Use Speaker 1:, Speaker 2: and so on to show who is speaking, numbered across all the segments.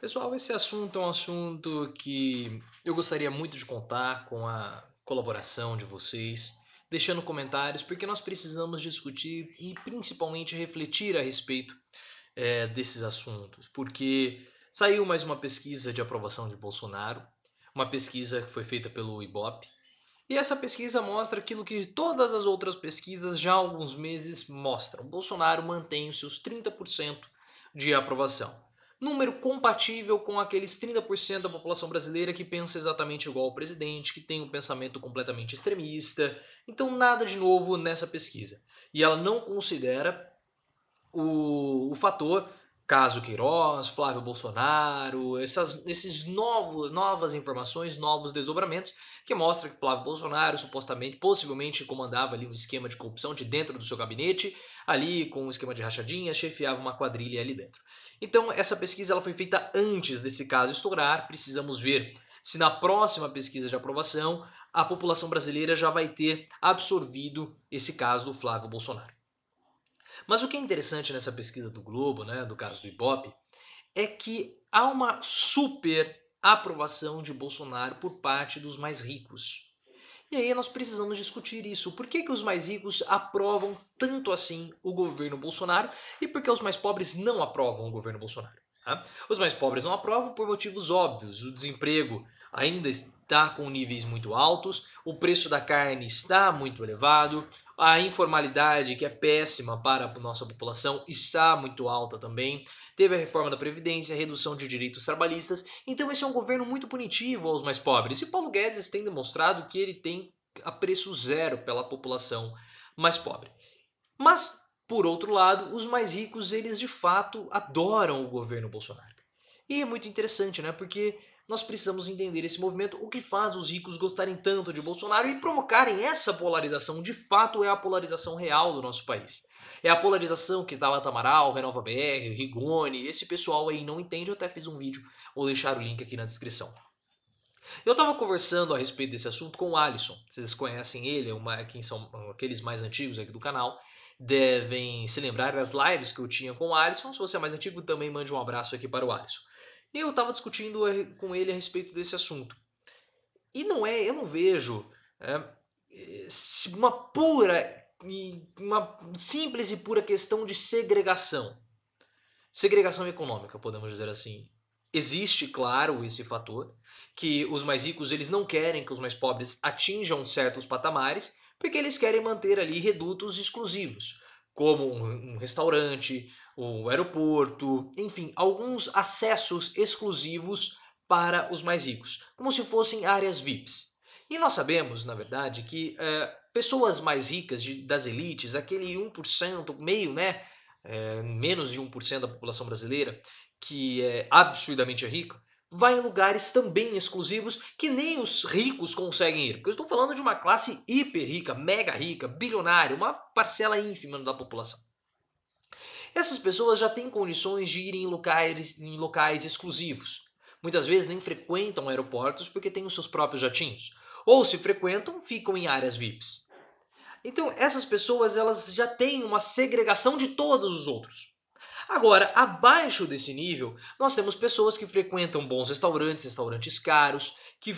Speaker 1: Pessoal, esse assunto é um assunto que eu gostaria muito de contar com a colaboração de vocês, deixando comentários, porque nós precisamos discutir e principalmente refletir a respeito desses assuntos, porque saiu mais uma pesquisa de aprovação de Bolsonaro, uma pesquisa que foi feita pelo Ibope, e essa pesquisa mostra aquilo que todas as outras pesquisas já há alguns meses mostram. Bolsonaro mantém os seus 30% de aprovação. Número compatível com aqueles 30% da população brasileira que pensa exatamente igual ao presidente, que tem um pensamento completamente extremista. Então, nada de novo nessa pesquisa. E ela não considera o fator caso Queiroz, Flávio Bolsonaro, esses novas informações, novos desdobramentos que mostra que Flávio Bolsonaro supostamente, possivelmente comandava ali um esquema de corrupção de dentro do seu gabinete, ali com um esquema de rachadinha, chefiava uma quadrilha ali dentro. Então essa pesquisa ela foi feita antes desse caso estourar, precisamos ver se na próxima pesquisa de aprovação a população brasileira já vai ter absorvido esse caso do Flávio Bolsonaro. Mas o que é interessante nessa pesquisa do Globo, né, do caso do Ibope, é que há uma super aprovação de Bolsonaro por parte dos mais ricos. E aí nós precisamos discutir isso. Por que os mais ricos aprovam tanto assim o governo Bolsonaro e por que os mais pobres não aprovam o governo Bolsonaro? Tá? Os mais pobres não aprovam por motivos óbvios. O desemprego ainda está com níveis muito altos, o preço da carne está muito elevado, a informalidade, que é péssima para a nossa população, está muito alta também. Teve a reforma da Previdência, a redução de direitos trabalhistas. Então esse é um governo muito punitivo aos mais pobres. E Paulo Guedes tem demonstrado que ele tem apreço zero pela população mais pobre. Mas, por outro lado, os mais ricos, eles de fato adoram o governo Bolsonaro. E é muito interessante, né? Porque nós precisamos entender esse movimento, o que faz os ricos gostarem tanto de Bolsonaro e provocarem essa polarização. De fato, é a polarização real do nosso país. É a polarização que Tabata Amaral, Renova BR, Rigoni, esse pessoal aí não entende. Eu até fiz um vídeo, vou deixar o link aqui na descrição. Eu estava conversando a respeito desse assunto com o Alisson. Vocês conhecem ele, quem são aqueles mais antigos aqui do canal, devem se lembrar das lives que eu tinha com o Alisson. Se você é mais antigo, também mande um abraço aqui para o Alisson. E eu estava discutindo com ele a respeito desse assunto. E não é, eu não vejo uma uma simples e pura questão de segregação. Segregação econômica, podemos dizer assim. Existe, claro, esse fator, que os mais ricos eles não querem que os mais pobres atinjam certos patamares, porque eles querem manter ali redutos exclusivos, como um restaurante, o aeroporto, enfim, alguns acessos exclusivos para os mais ricos, como se fossem áreas VIPs. E nós sabemos, na verdade, que pessoas mais ricas das elites, aquele 1%, meio, né, menos de 1% da população brasileira, que é absurdamente rica, vai em lugares também exclusivos que nem os ricos conseguem ir. Porque eu estou falando de uma classe hiper rica, mega rica, bilionária, uma parcela ínfima da população. Essas pessoas já têm condições de ir em locais exclusivos. Muitas vezes nem frequentam aeroportos porque têm os seus próprios jatinhos. Ou se frequentam, ficam em áreas VIPs. Então essas pessoas elas já têm uma segregação de todos os outros. Agora, abaixo desse nível, nós temos pessoas que frequentam bons restaurantes, restaurantes caros, que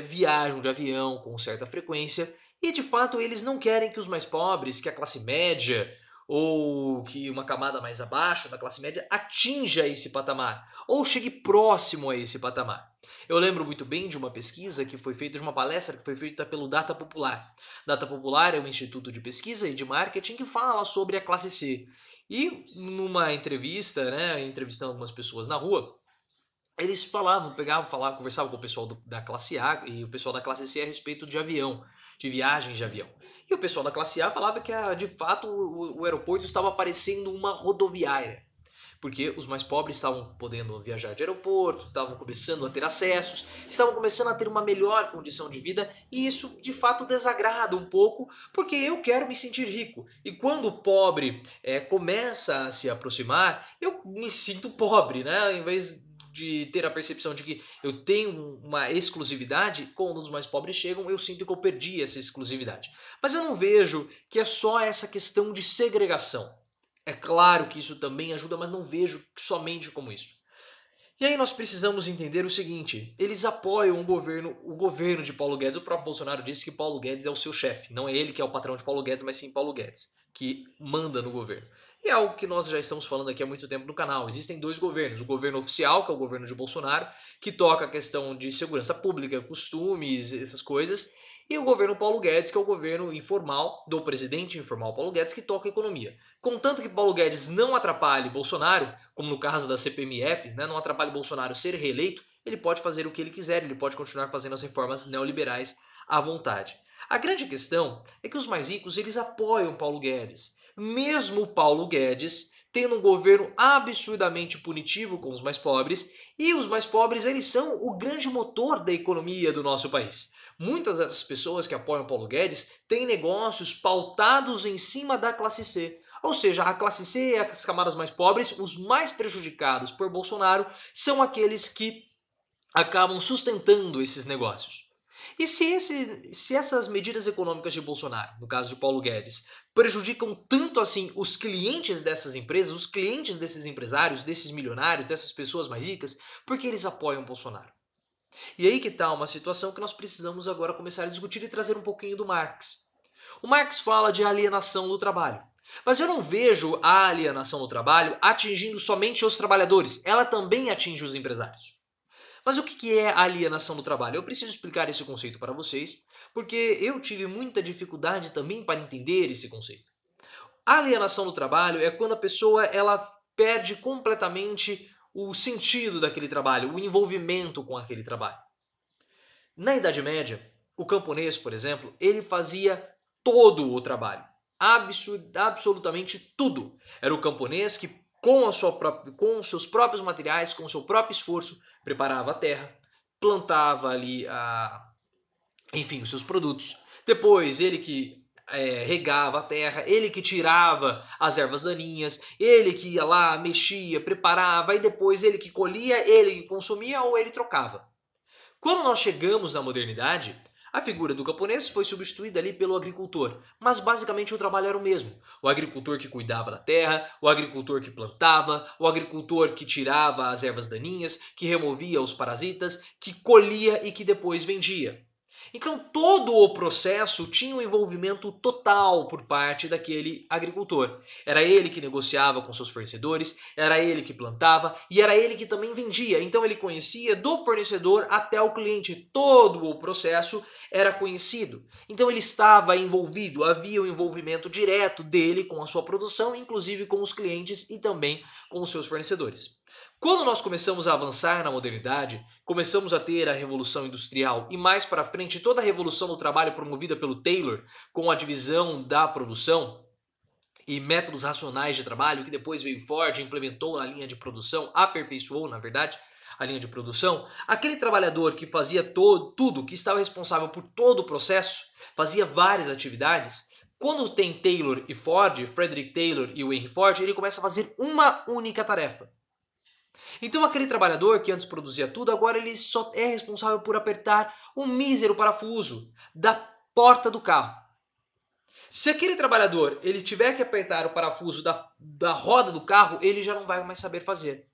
Speaker 1: viajam de avião com certa frequência, e de fato eles não querem que os mais pobres, que a classe média ou que uma camada mais abaixo da classe média atinja esse patamar, ou chegue próximo a esse patamar. Eu lembro muito bem de uma pesquisa que foi feita, de uma palestra que foi feita pelo Data Popular. Data Popular é um instituto de pesquisa e de marketing que fala sobre a classe C. E numa entrevista, né, entrevistando algumas pessoas na rua, eles falavam, pegavam, falavam, conversavam com o pessoal da classe A e o pessoal da classe C a respeito de avião, de viagens de avião. E o pessoal da classe A falava que, de fato, o aeroporto estava parecendo uma rodoviária, porque os mais pobres estavam podendo viajar de aeroporto, estavam começando a ter acessos, estavam começando a ter uma melhor condição de vida, e isso de fato desagrada um pouco, porque eu quero me sentir rico. E quando o pobre começa a se aproximar, eu me sinto pobre, né? Em vez de ter a percepção de que eu tenho uma exclusividade, quando os mais pobres chegam, eu sinto que eu perdi essa exclusividade. Mas eu não vejo que é só essa questão de segregação. É claro que isso também ajuda, mas não vejo somente como isso. E aí nós precisamos entender o seguinte, eles apoiam o governo de Paulo Guedes. O próprio Bolsonaro disse que Paulo Guedes é o seu chefe, não é ele que é o patrão de Paulo Guedes, mas sim Paulo Guedes, que manda no governo. E é algo que nós já estamos falando aqui há muito tempo no canal. Existem dois governos, o governo oficial, que é o governo de Bolsonaro, que toca a questão de segurança pública, costumes, essas coisas, e o governo Paulo Guedes, que é o governo informal do presidente informal Paulo Guedes, que toca a economia. Contanto que Paulo Guedes não atrapalhe Bolsonaro, como no caso das CPMFs, né, não atrapalhe Bolsonaro ser reeleito, ele pode fazer o que ele quiser, ele pode continuar fazendo as reformas neoliberais à vontade. A grande questão é que os mais ricos, eles apoiam Paulo Guedes. Mesmo Paulo Guedes tendo um governo absurdamente punitivo com os mais pobres, e os mais pobres, eles são o grande motor da economia do nosso país. Muitas das pessoas que apoiam Paulo Guedes têm negócios pautados em cima da classe C. Ou seja, a classe C e as camadas mais pobres, os mais prejudicados por Bolsonaro, são aqueles que acabam sustentando esses negócios. E se essas medidas econômicas de Bolsonaro, no caso de Paulo Guedes, prejudicam tanto assim os clientes dessas empresas, os clientes desses empresários, desses milionários, dessas pessoas mais ricas, por que eles apoiam Bolsonaro? E aí que está uma situação que nós precisamos agora começar a discutir e trazer um pouquinho do Marx. O Marx fala de alienação do trabalho. Mas eu não vejo a alienação do trabalho atingindo somente os trabalhadores, ela também atinge os empresários. Mas o que é a alienação do trabalho? Eu preciso explicar esse conceito para vocês, porque eu tive muita dificuldade também para entender esse conceito. A alienação do trabalho é quando a pessoa ela perde completamente o sentido daquele trabalho, o envolvimento com aquele trabalho. Na Idade Média, o camponês, por exemplo, ele fazia todo o trabalho. Absolutamente tudo. Era o camponês que, com os seus próprios materiais, com o seu próprio esforço, preparava a terra, plantava ali os seus produtos. Depois, ele que regava a terra, ele que tirava as ervas daninhas, ele que ia lá, mexia, preparava, e depois ele que colhia, ele que consumia ou ele trocava. Quando nós chegamos na modernidade, a figura do camponês foi substituída ali pelo agricultor, mas basicamente o trabalho era o mesmo. O agricultor que cuidava da terra, o agricultor que plantava, o agricultor que tirava as ervas daninhas, que removia os parasitas, que colhia e que depois vendia. Então todo o processo tinha um envolvimento total por parte daquele agricultor. Era ele que negociava com seus fornecedores, era ele que plantava e era ele que também vendia. Então ele conhecia do fornecedor até o cliente. Todo o processo era conhecido. Então ele estava envolvido, havia um envolvimento direto dele com a sua produção, inclusive com os clientes e também com os seus fornecedores. Quando nós começamos a avançar na modernidade, começamos a ter a Revolução Industrial e mais para frente toda a Revolução do Trabalho promovida pelo Taylor com a divisão da produção e métodos racionais de trabalho que depois veio Ford, implementou na linha de produção, aperfeiçoou na verdade a linha de produção, aquele trabalhador que fazia tudo, que estava responsável por todo o processo, fazia várias atividades. Quando tem Taylor e Ford, Frederick Taylor e o Henry Ford, ele começa a fazer uma única tarefa. Então aquele trabalhador que antes produzia tudo, agora ele só é responsável por apertar um mísero parafuso da porta do carro. Se aquele trabalhador ele tiver que apertar o parafuso da roda do carro, ele já não vai mais saber fazer.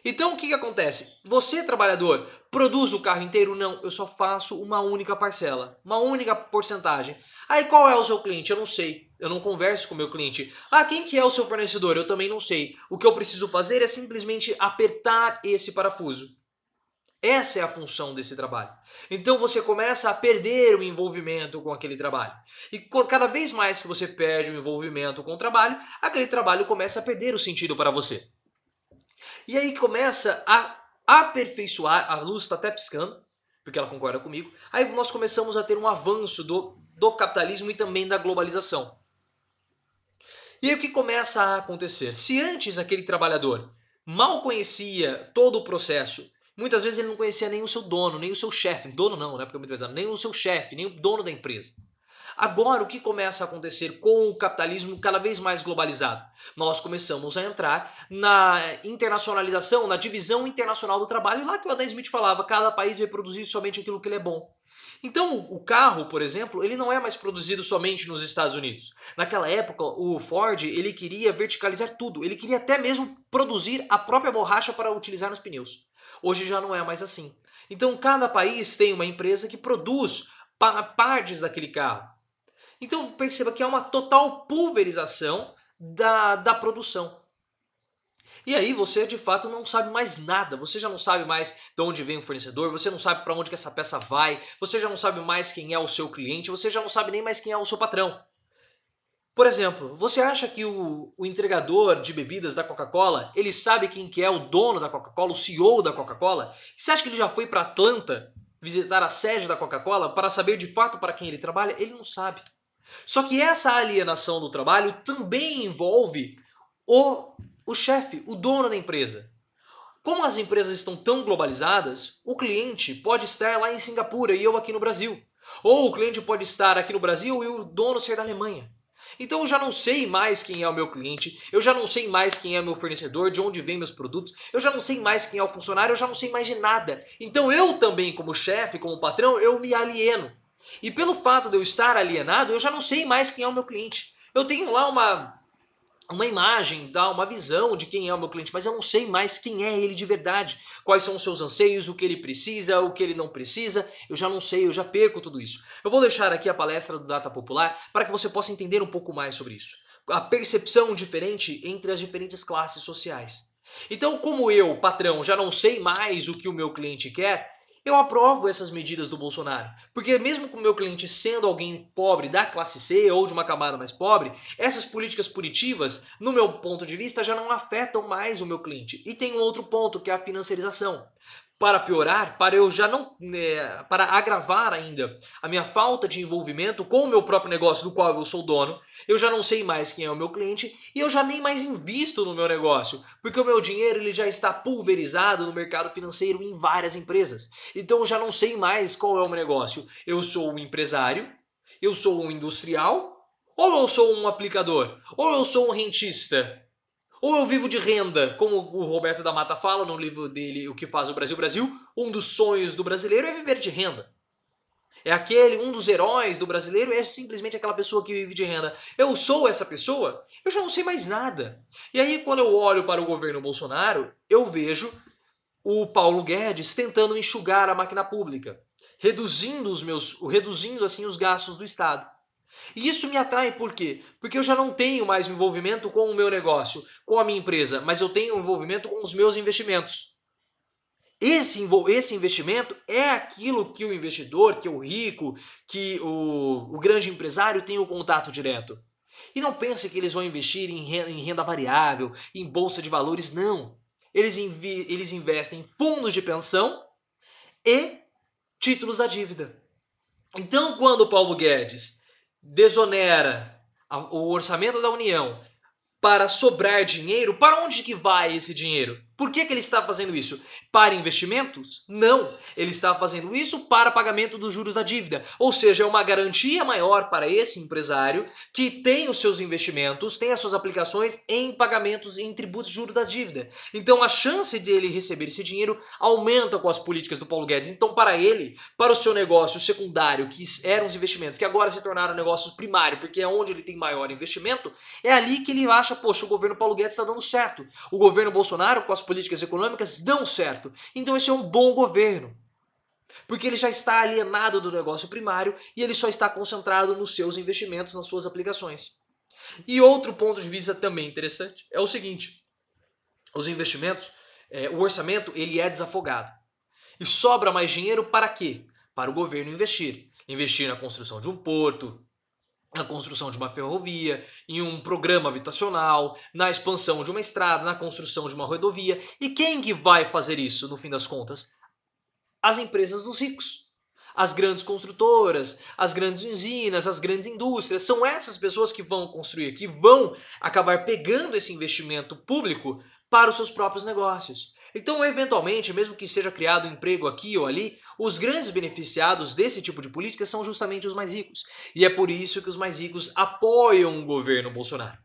Speaker 1: Então o que acontece? Você, trabalhador, produz o carro inteiro? Não, eu só faço uma única parcela, uma única porcentagem. Aí qual é o seu cliente? Eu não sei, eu não converso com o meu cliente. Ah, quem que é o seu fornecedor? Eu também não sei. O que eu preciso fazer é simplesmente apertar esse parafuso. Essa é a função desse trabalho. Então você começa a perder o envolvimento com aquele trabalho. E cada vez mais que você perde o envolvimento com o trabalho, aquele trabalho começa a perder o sentido para você. E aí começa a aperfeiçoar, a luz está até piscando, porque ela concorda comigo, aí nós começamos a ter um avanço do capitalismo e também da globalização. E aí o que começa a acontecer? Se antes aquele trabalhador mal conhecia todo o processo, muitas vezes ele não conhecia nem o seu dono, nem o seu chefe, dono não, né, porque é muito pesado, nem o seu chefe, nem o dono da empresa. Agora, o que começa a acontecer com o capitalismo cada vez mais globalizado? Nós começamos a entrar na internacionalização, na divisão internacional do trabalho, lá que o Adam Smith falava, cada país vai produzir somente aquilo que ele é bom. Então o carro, por exemplo, ele não é mais produzido somente nos Estados Unidos. Naquela época, o Ford ele queria verticalizar tudo, ele queria até mesmo produzir a própria borracha para utilizar nos pneus. Hoje já não é mais assim. Então cada país tem uma empresa que produz partes daquele carro. Então perceba que há uma total pulverização da produção. E aí você de fato não sabe mais nada, você já não sabe mais de onde vem o fornecedor, você não sabe para onde que essa peça vai, você já não sabe mais quem é o seu cliente, você já não sabe nem mais quem é o seu patrão. Por exemplo, você acha que o entregador de bebidas da Coca-Cola, ele sabe quem que é o dono da Coca-Cola, o CEO da Coca-Cola? Você acha que ele já foi para Atlanta visitar a sede da Coca-Cola para saber de fato para quem ele trabalha? Ele não sabe. Só que essa alienação do trabalho também envolve o chefe, o dono da empresa. Como as empresas estão tão globalizadas, o cliente pode estar lá em Singapura e eu aqui no Brasil. Ou o cliente pode estar aqui no Brasil e o dono ser da Alemanha. Então eu já não sei mais quem é o meu cliente, eu já não sei mais quem é o meu fornecedor, de onde vêm meus produtos, eu já não sei mais quem é o funcionário, eu já não sei mais de nada. Então eu também, como chefe, como patrão, eu me alieno. E pelo fato de eu estar alienado, eu já não sei mais quem é o meu cliente. Eu tenho lá uma imagem, uma visão de quem é o meu cliente, mas eu não sei mais quem é ele de verdade. Quais são os seus anseios, o que ele precisa, o que ele não precisa, eu já não sei, eu já perco tudo isso. Eu vou deixar aqui a palestra do Data Popular para que você possa entender um pouco mais sobre isso. A percepção diferente entre as diferentes classes sociais. Então, como eu, patrão, já não sei mais o que o meu cliente quer, eu aprovo essas medidas do Bolsonaro. Porque mesmo com o meu cliente sendo alguém pobre da classe C ou de uma camada mais pobre, essas políticas punitivas, no meu ponto de vista, já não afetam mais o meu cliente. E tem um outro ponto, que é a financiarização. Para piorar, para eu já não, para agravar ainda a minha falta de envolvimento com o meu próprio negócio do qual eu sou dono, eu já não sei mais quem é o meu cliente e eu já nem mais invisto no meu negócio, porque o meu dinheiro ele já está pulverizado no mercado financeiro em várias empresas. Então eu já não sei mais qual é o meu negócio. Eu sou um empresário, eu sou um industrial, ou eu sou um aplicador, ou eu sou um rentista. Ou eu vivo de renda, como o Roberto da Mata fala no livro dele O que faz o Brasil Brasil, um dos sonhos do brasileiro é viver de renda. Um dos heróis do brasileiro é simplesmente aquela pessoa que vive de renda. Eu sou essa pessoa? Eu já não sei mais nada. E aí quando eu olho para o governo Bolsonaro, eu vejo o Paulo Guedes tentando enxugar a máquina pública, reduzindo assim os gastos do Estado. E isso me atrai por quê? Porque eu já não tenho mais envolvimento com o meu negócio, com a minha empresa, mas eu tenho envolvimento com os meus investimentos. Esse investimento é aquilo que o investidor, que o rico, que o grande empresário tem o contato direto. E não pense que eles vão investir em renda variável, em bolsa de valores, não. Eles investem em fundos de pensão e títulos à dívida. Então, quando o Paulo Guedes desonera o orçamento da União para sobrar dinheiro, para onde que vai esse dinheiro? Por que ele está fazendo isso? Para investimentos? Não. Ele está fazendo isso para pagamento dos juros da dívida. Ou seja, é uma garantia maior para esse empresário que tem os seus investimentos, tem as suas aplicações em pagamentos, em tributos de juros da dívida. Então a chance dele receber esse dinheiro aumenta com as políticas do Paulo Guedes. Então para ele, para o seu negócio secundário, que eram os investimentos, que agora se tornaram negócios primários, porque é onde ele tem maior investimento, é ali que ele acha, poxa, o governo Paulo Guedes está dando certo. O governo Bolsonaro, com as políticas econômicas, dão certo. Então esse é um bom governo. Porque ele já está alienado do negócio primário e ele só está concentrado nos seus investimentos, nas suas aplicações. E outro ponto de vista também interessante é o seguinte: os investimentos, o orçamento, ele é desafogado. E sobra mais dinheiro para quê? Para o governo investir. Investir na construção de um porto, na construção de uma ferrovia, em um programa habitacional, na expansão de uma estrada, na construção de uma rodovia. E quem que vai fazer isso, no fim das contas? As empresas dos ricos. As grandes construtoras, as grandes usinas, as grandes indústrias. São essas pessoas que vão construir, que vão acabar pegando esse investimento público para os seus próprios negócios. Então, eventualmente, mesmo que seja criado um emprego aqui ou ali, os grandes beneficiados desse tipo de política são justamente os mais ricos. E é por isso que os mais ricos apoiam o governo Bolsonaro.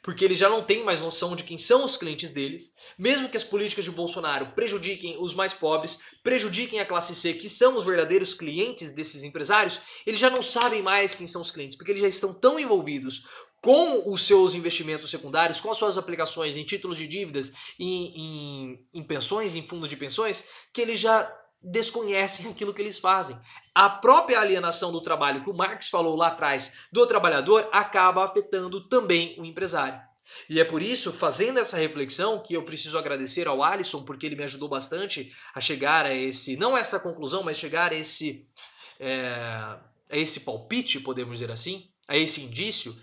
Speaker 1: porque eles já não têm mais noção de quem são os clientes deles, mesmo que as políticas de Bolsonaro prejudiquem os mais pobres, prejudiquem a classe C, que são os verdadeiros clientes desses empresários, eles já não sabem mais quem são os clientes, porque eles já estão tão envolvidos com os seus investimentos secundários, com as suas aplicações em títulos de dívidas, em pensões, em fundos de pensões, que eles já desconhecem aquilo que eles fazem. A própria alienação do trabalho que o Marx falou lá atrás do trabalhador acaba afetando também o empresário. E é por isso, fazendo essa reflexão, que eu preciso agradecer ao Alisson, porque ele me ajudou bastante a chegar a não essa conclusão, mas chegar a esse palpite, podemos dizer assim, a esse indício.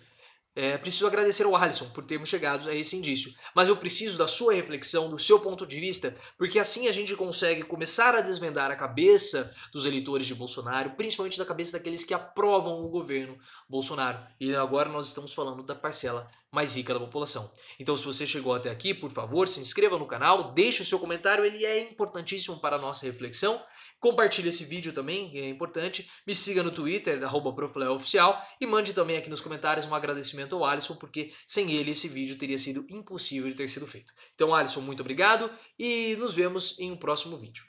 Speaker 1: Preciso agradecer ao Alisson por termos chegado a esse indício, mas eu preciso da sua reflexão, do seu ponto de vista, porque assim a gente consegue começar a desvendar a cabeça dos eleitores de Bolsonaro, principalmente da cabeça daqueles que aprovam o governo Bolsonaro. E agora nós estamos falando da parcela mais rica da população. Então, se você chegou até aqui, por favor, se inscreva no canal, deixe o seu comentário, ele é importantíssimo para a nossa reflexão. Compartilhe esse vídeo também, que é importante. Me siga no Twitter, @profleoficial, e mande também aqui nos comentários um agradecimento ao Alisson, porque sem ele esse vídeo teria sido impossível de ter sido feito. Então, Alisson, muito obrigado e nos vemos em um próximo vídeo.